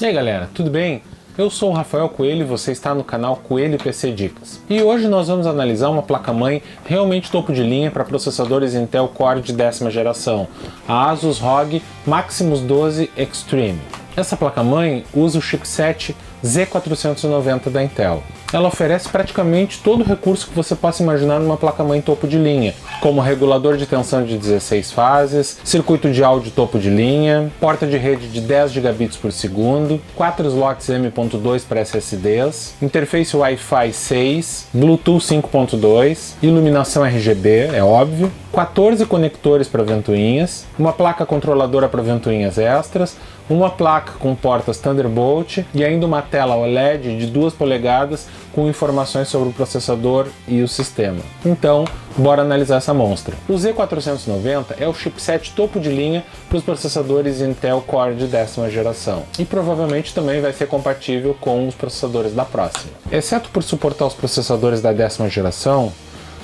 E aí galera, tudo bem? Eu sou o Rafael Coelho e você está no canal Coelho PC Dicas. E hoje nós vamos analisar uma placa-mãe realmente topo de linha para processadores Intel Core de 10ª geração, a Asus ROG Maximus 12 Extreme. Essa placa-mãe usa o chipset Z490 da Intel. Ela oferece praticamente todo o recurso que você possa imaginar numa placa-mãe topo de linha, como regulador de tensão de 16 fases, circuito de áudio topo de linha, porta de rede de 10 gigabits por segundo, 4 slots M.2 para SSDs, interface Wi-Fi 6, Bluetooth 5.2, iluminação RGB, é óbvio, 14 conectores para ventoinhas, uma placa controladora para ventoinhas extras, uma placa com portas Thunderbolt e ainda uma tela OLED de 2 polegadas com informações sobre o processador e o sistema. Então, bora analisar essa monstra. O Z490 é o chipset topo de linha para os processadores Intel Core de 10ª geração e provavelmente também vai ser compatível com os processadores da próxima. Exceto por suportar os processadores da 10ª geração,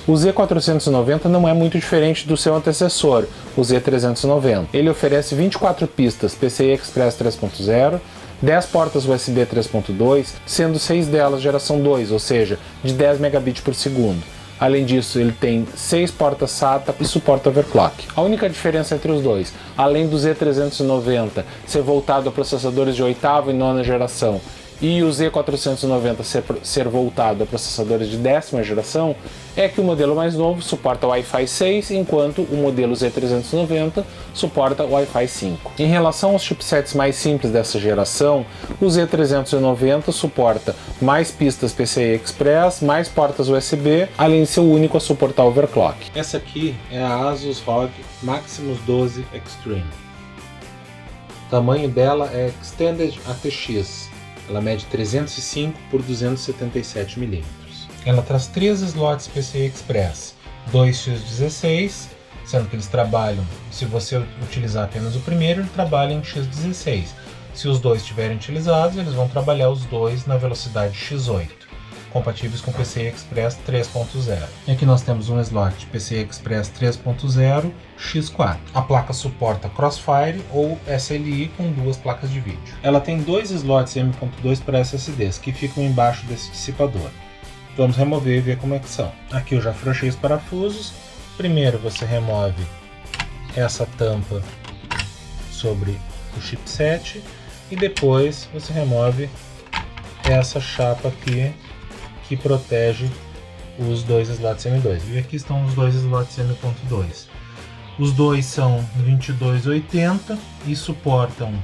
o Z490 não é muito diferente do seu antecessor, o Z390. Ele oferece 24 pistas PCI Express 3.0, 10 portas USB 3.2, sendo 6 delas geração 2, ou seja, de 10 megabits por segundo. Além disso, ele tem 6 portas SATA e suporta overclock. A única diferença entre os dois, além do Z390 ser voltado a processadores de 8ª e 9ª geração, e o Z490 ser voltado a processadores de 10ª geração, é que o modelo mais novo suporta Wi-Fi 6, enquanto o modelo Z390 suporta Wi-Fi 5. Em relação aos chipsets mais simples dessa geração, o Z390 suporta mais pistas PCI Express, mais portas USB, além de ser o único a suportar overclock. Essa aqui é a Asus ROG Maximus 12 Extreme. O tamanho dela é Extended ATX. Ela mede 305 por 277 mm. Ela traz 3 slots PCI Express, 2 X16, sendo que eles trabalham, se você utilizar apenas o primeiro, ele trabalha em X16. Se os dois estiverem utilizados, eles vão trabalhar os dois na velocidade X8, compatíveis com PCI Express 3.0. E aqui nós temos um slot PCI Express 3.0 X4. A placa suporta Crossfire ou SLI com 2 placas de vídeo. Ela tem 2 slots M.2 para SSDs que ficam embaixo desse dissipador. Vamos remover e ver como é que são. Aqui eu já afrouxei os parafusos. Primeiro você remove essa tampa sobre o chipset e depois você remove essa chapa aqui que protege os 2 slots M2. E aqui estão os 2 slots M.2. Os dois são 2280 e suportam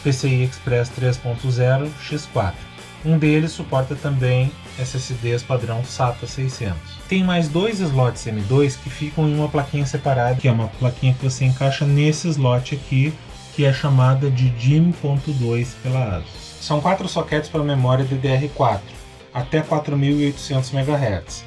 PCI Express 3.0 X4. Um deles suporta também SSDs padrão SATA 600. Tem mais 2 slots M2 que ficam em uma plaquinha separada, que é uma plaquinha que você encaixa nesse slot aqui, que é chamada de DIMM.2 pela Asus. São 4 sockets para memória DDR4, até 4.800 MHz.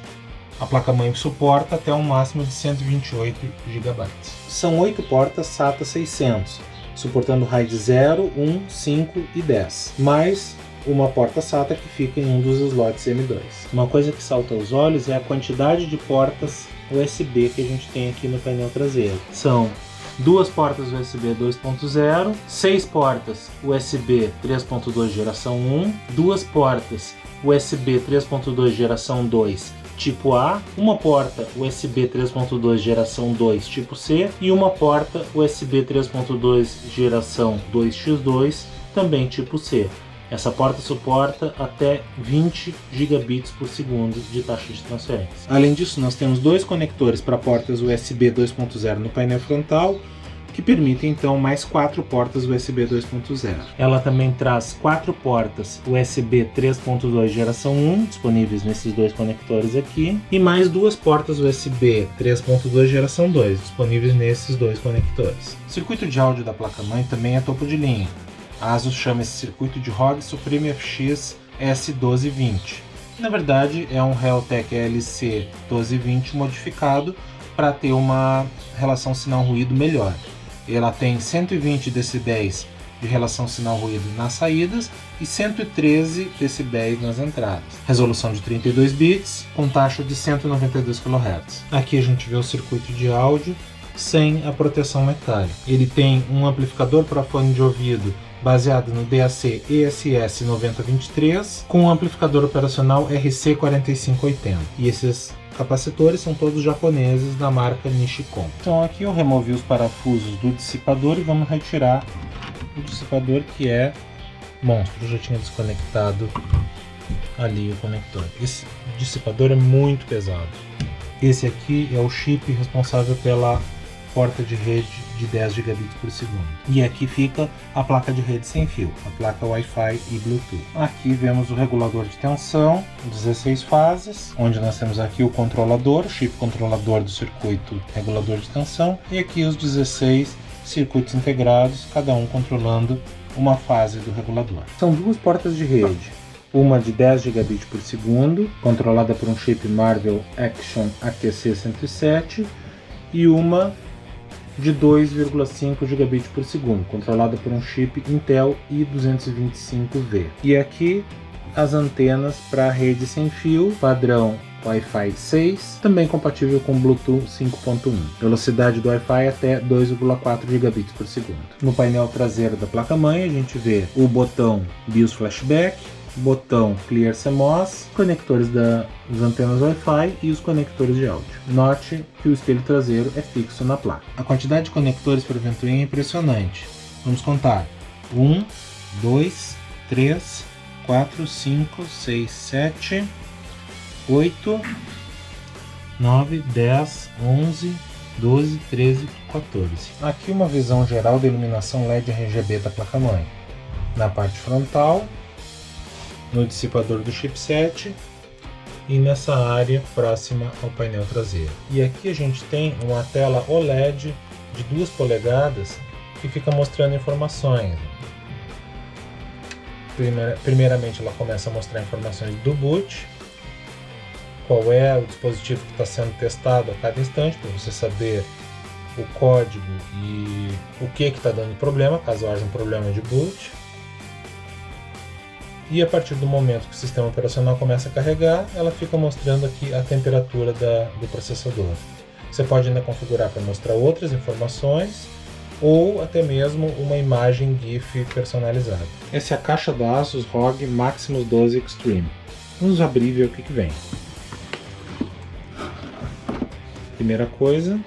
A placa-mãe suporta até um máximo de 128 GB. São 8 portas SATA 600, suportando RAID 0, 1, 5 e 10, mais uma porta SATA que fica em um dos slots M2. Uma coisa que salta aos olhos é a quantidade de portas USB que a gente tem aqui no painel traseiro. São 2 portas USB 2.0, 6 portas USB 3.2 geração 1, 2 portas USB 3.2 geração 2 tipo A, uma porta USB 3.2 geração 2 tipo C e uma porta USB 3.2 geração 2x2 também tipo C. Essa porta suporta até 20 gigabits por segundo de taxa de transferência. Além disso, nós temos 2 conectores para portas USB 2.0 no painel frontal, que permitem então mais 4 portas USB 2.0. Ela também traz 4 portas USB 3.2 geração 1, disponíveis nesses 2 conectores aqui, e mais 2 portas USB 3.2 geração 2, disponíveis nesses 2 conectores. O circuito de áudio da placa-mãe também é topo de linha. A Asus chama esse circuito de ROG Supreme FX S1220. Na verdade, é um Realtek LC 1220 modificado para ter uma relação sinal-ruído melhor. Ela tem 120 decibéis de relação sinal-ruído nas saídas e 113 decibéis nas entradas. Resolução de 32 bits com taxa de 192 kHz. Aqui a gente vê o circuito de áudio sem a proteção metálica. Ele tem um amplificador para fone de ouvido baseada no DAC ESS 9023 com amplificador operacional RC4580. E esses capacitores são todos japoneses da marca Nishikon. Então aqui eu removi os parafusos do dissipador e vamos retirar o dissipador, que é monstro. Eu já tinha desconectado ali o conector. Esse dissipador é muito pesado. Esse aqui é o chip responsável pela porta de rede de 10 gigabits por segundo. E aqui fica a placa de rede sem fio, a placa Wi-Fi e Bluetooth. Aqui vemos o regulador de tensão, 16 fases, onde nós temos aqui o controlador, o chip controlador do circuito regulador de tensão, e aqui os 16 circuitos integrados, cada um controlando uma fase do regulador. São duas portas de rede, uma de 10 gigabits por segundo, controlada por um chip Marvell Action ATC107, e uma de 2,5 gigabits por segundo, controlada por um chip Intel i225V. E aqui as antenas para rede sem fio, padrão Wi-Fi 6, também compatível com Bluetooth 5.1. Velocidade do Wi-Fi até 2,4 gigabits por segundo. No painel traseiro da placa-mãe a gente vê o botão BIOS Flashback, botão Clear CMOS, conectores das antenas Wi-Fi e os conectores de áudio. Note que o espelho traseiro é fixo na placa. A quantidade de conectores para o ventoinha é impressionante. Vamos contar: 1, 2, 3, 4, 5, 6, 7, 8, 9, 10, 11, 12, 13, 14. Aqui uma visão geral da iluminação LED RGB da placa-mãe. Na parte frontal, no dissipador do chipset e nessa área próxima ao painel traseiro. E aqui a gente tem uma tela OLED de 2 polegadas que fica mostrando informações. Primeiramente ela começa a mostrar informações do boot, qual é o dispositivo que está sendo testado a cada instante, para você saber o código e o que está dando problema, caso haja um problema de boot. E a partir do momento que o sistema operacional começa a carregar, ela fica mostrando aqui a temperatura do processador. Você pode ainda configurar para mostrar outras informações ou até mesmo uma imagem GIF personalizada. Essa é a caixa da Asus ROG Maximus 12 Extreme. Vamos abrir e ver o que vem. Primeira coisa,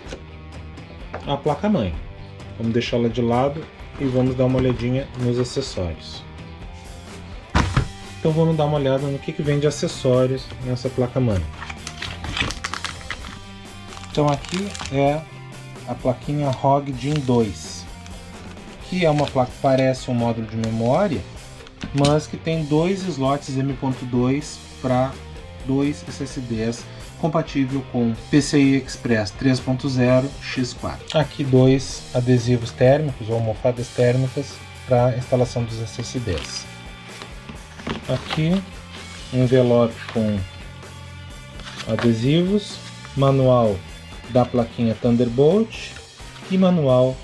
a placa-mãe. Vamos deixá-la de lado e vamos dar uma olhadinha nos acessórios. Então vamos dar uma olhada no que vem de acessórios nessa placa-mãe. Então aqui é a plaquinha ROG Gen 2, que é uma placa que parece um módulo de memória, mas que tem 2 slots M.2 para 2 SSDs, compatível com PCI Express 3.0 X4. Aqui 2 adesivos térmicos ou almofadas térmicas para instalação dos SSDs. Aqui um envelope com adesivos, manual da plaquinha Thunderbolt e manual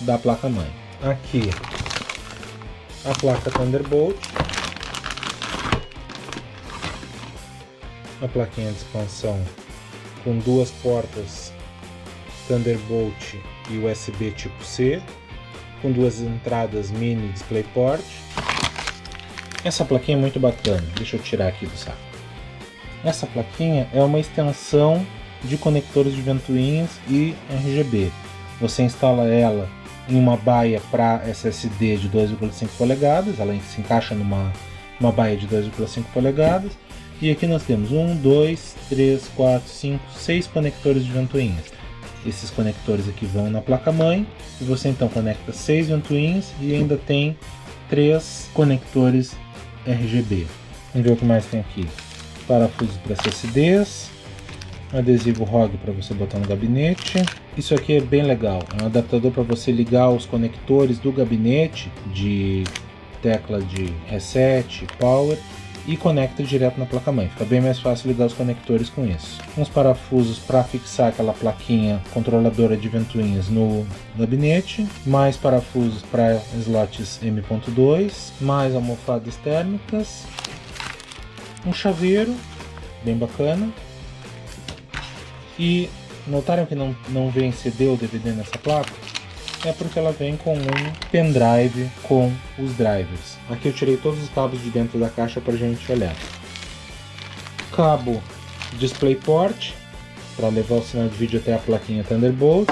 da placa-mãe. Aqui a placa Thunderbolt, a plaquinha de expansão com 2 portas Thunderbolt e USB tipo C, com 2 entradas mini DisplayPort. Essa plaquinha é muito bacana, deixa eu tirar aqui do saco. Essa plaquinha é uma extensão de conectores de ventoinhas e RGB. Você instala ela em uma baia para SSD de 2,5 polegadas, ela se encaixa numa baia de 2,5 polegadas. E aqui nós temos 1, 2, 3, 4, 5, 6 conectores de ventoinhas. Esses conectores aqui vão na placa-mãe e você então conecta 6 ventoinhas e ainda tem 3 conectores RGB. Vamos ver o que mais tem aqui. Parafusos para SSDs, adesivo ROG para você botar no gabinete. Isso aqui é bem legal, é um adaptador para você ligar os conectores do gabinete de tecla de reset, power, e conecta direto na placa-mãe. Fica bem mais fácil ligar os conectores com isso. Uns parafusos para fixar aquela plaquinha controladora de ventoinhas no gabinete, mais parafusos para slots M.2, mais almofadas térmicas, um chaveiro bem bacana. E notaram que não vem CD ou DVD nessa placa? é porque ela vem com um pendrive com os drivers. Aqui eu tirei todos os cabos de dentro da caixa para a gente olhar. Cabo DisplayPort para levar o sinal de vídeo até a plaquinha Thunderbolt.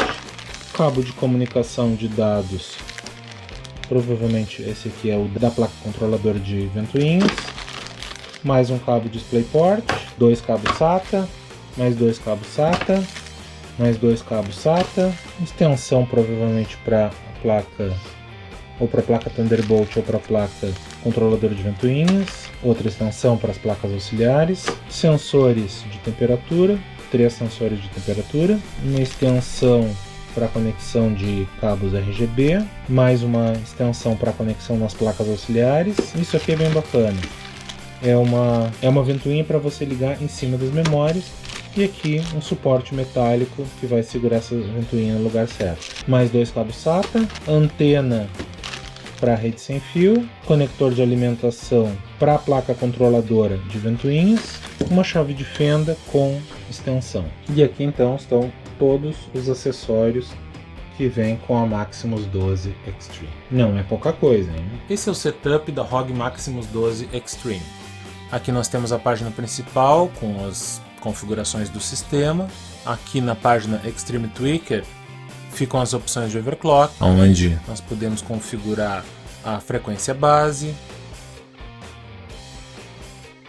Cabo de comunicação de dados, provavelmente esse aqui é o da placa controladora de ventoinhas. Mais um cabo DisplayPort, 2 cabos SATA, mais 2 cabos SATA, mais 2 cabos SATA, extensão provavelmente para a placa, ou para a placa Thunderbolt ou para a placa controladora de ventoinhas, outra extensão para as placas auxiliares, sensores de temperatura, 3 sensores de temperatura, uma extensão para conexão de cabos RGB, mais uma extensão para conexão nas placas auxiliares. Isso aqui é bem bacana. É uma ventoinha para você ligar em cima das memórias, e aqui um suporte metálico que vai segurar essa ventoinha no lugar certo. Mais 2 cabos SATA, antena para rede sem fio, conector de alimentação para a placa controladora de ventoinhas, uma chave de fenda com extensão. E aqui então estão todos os acessórios que vem com a Maximus 12 Extreme. Não é pouca coisa, hein? Esse é o setup da ROG Maximus 12 Extreme. Aqui nós temos a página principal com as configurações do sistema. Aqui na página Extreme Tweaker ficam as opções de overclock, onde nós podemos configurar a frequência base,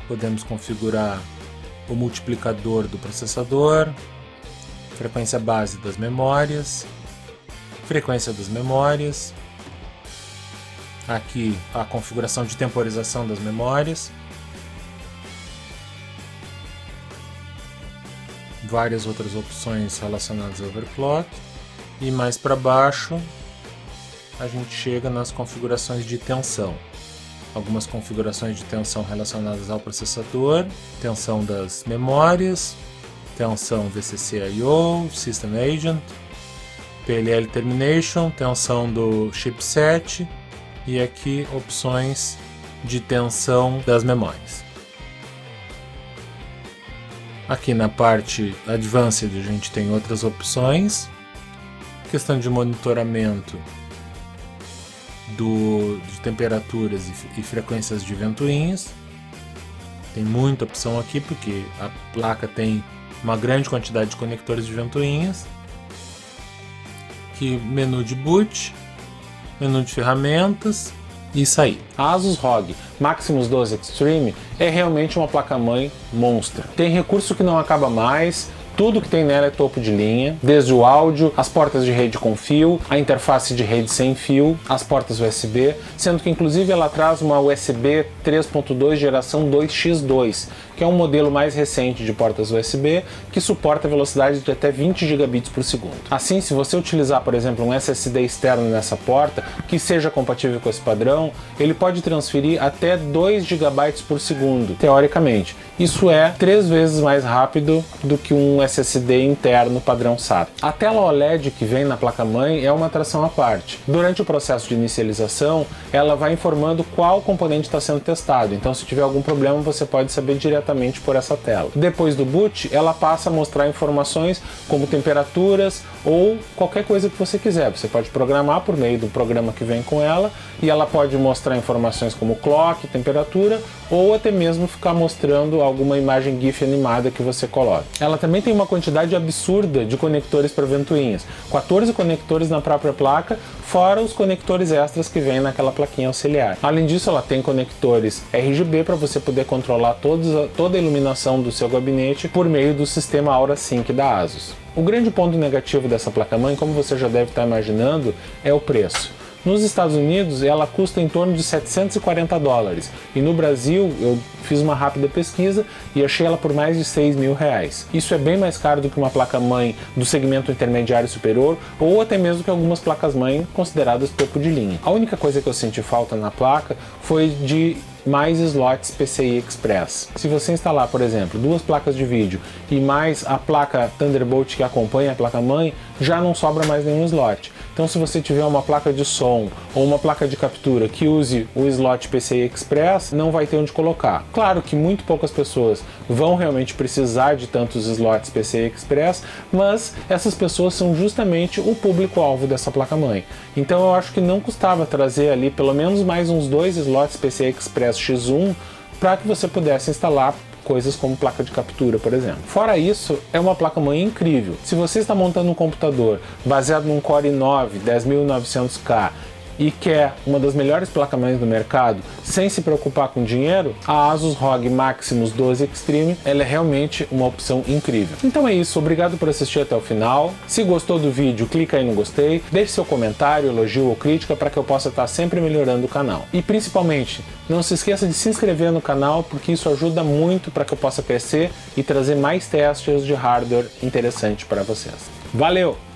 podemos configurar o multiplicador do processador, frequência base das memórias, frequência das memórias, aqui a configuração de temporização das memórias, várias outras opções relacionadas ao overclock, e mais para baixo a gente chega nas configurações de tensão. Algumas configurações de tensão relacionadas ao processador, tensão das memórias, tensão VCC/I/O, System Agent, PLL Termination, tensão do chipset, e aqui opções de tensão das memórias. Aqui na parte Advanced a gente tem outras opções, questão de monitoramento de temperaturas e frequências de ventoinhas. Tem muita opção aqui porque a placa tem uma grande quantidade de conectores de ventoinhas. Aqui menu de boot, menu de ferramentas e sair. A Asus ROG Maximus 12 Extreme é realmente uma placa-mãe monstro. Tem recurso que não acaba mais. Tudo que tem nela é topo de linha, desde o áudio, as portas de rede com fio, a interface de rede sem fio, as portas USB, sendo que inclusive ela traz uma USB 3.2 geração 2x2, que é um modelo mais recente de portas USB que suporta velocidade de até 20 gigabits por segundo. Assim, se você utilizar, por exemplo, um SSD externo nessa porta, que seja compatível com esse padrão, ele pode transferir até 2 gigabytes por segundo, teoricamente. Isso é 3 vezes mais rápido do que um SSD interno padrão SATA. A tela OLED que vem na placa-mãe é uma atração à parte. Durante o processo de inicialização, ela vai informando qual componente está sendo testado, então se tiver algum problema você pode saber diretamente por essa tela. Depois do boot, ela passa a mostrar informações como temperaturas ou qualquer coisa que você quiser. Você pode programar por meio do programa que vem com ela, e ela pode mostrar informações como clock, temperatura, ou até mesmo ficar mostrando alguma imagem GIF animada que você coloca. Ela também tem uma quantidade absurda de conectores para ventoinhas, 14 conectores na própria placa, fora os conectores extras que vem naquela plaquinha auxiliar. Além disso, ela tem conectores RGB para você poder controlar toda a iluminação do seu gabinete por meio do sistema Aura Sync da Asus. O grande ponto negativo dessa placa-mãe, como você já deve estar imaginando, é o preço. Nos Estados Unidos ela custa em torno de $740, e no Brasil eu fiz uma rápida pesquisa e achei ela por mais de R$6.000. Isso é bem mais caro do que uma placa-mãe do segmento intermediário superior, ou até mesmo que algumas placas-mãe consideradas topo de linha. A única coisa que eu senti falta na placa foi de mais slots PCI Express. Se você instalar, por exemplo, 2 placas de vídeo e mais a placa Thunderbolt que acompanha a placa-mãe, já não sobra mais nenhum slot. Então se você tiver uma placa de som ou uma placa de captura que use o slot PCI Express, não vai ter onde colocar. Claro que muito poucas pessoas vão realmente precisar de tantos slots PCI Express, mas essas pessoas são justamente o público-alvo dessa placa-mãe. Então eu acho que não custava trazer ali pelo menos mais uns 2 slots PCI Express X1 para que você pudesse instalar coisas como placa de captura, por exemplo. Fora isso, é uma placa-mãe incrível. Se você está montando um computador baseado num Core i9 10900K e quer uma das melhores placas-mães do mercado sem se preocupar com dinheiro, a Asus ROG Maximus 12 Extreme ela é realmente uma opção incrível. Então é isso, obrigado por assistir até o final. Se gostou do vídeo, clica aí no gostei, deixe seu comentário, elogio ou crítica para que eu possa estar sempre melhorando o canal. E principalmente, não se esqueça de se inscrever no canal, porque isso ajuda muito para que eu possa crescer e trazer mais testes de hardware interessante para vocês. Valeu!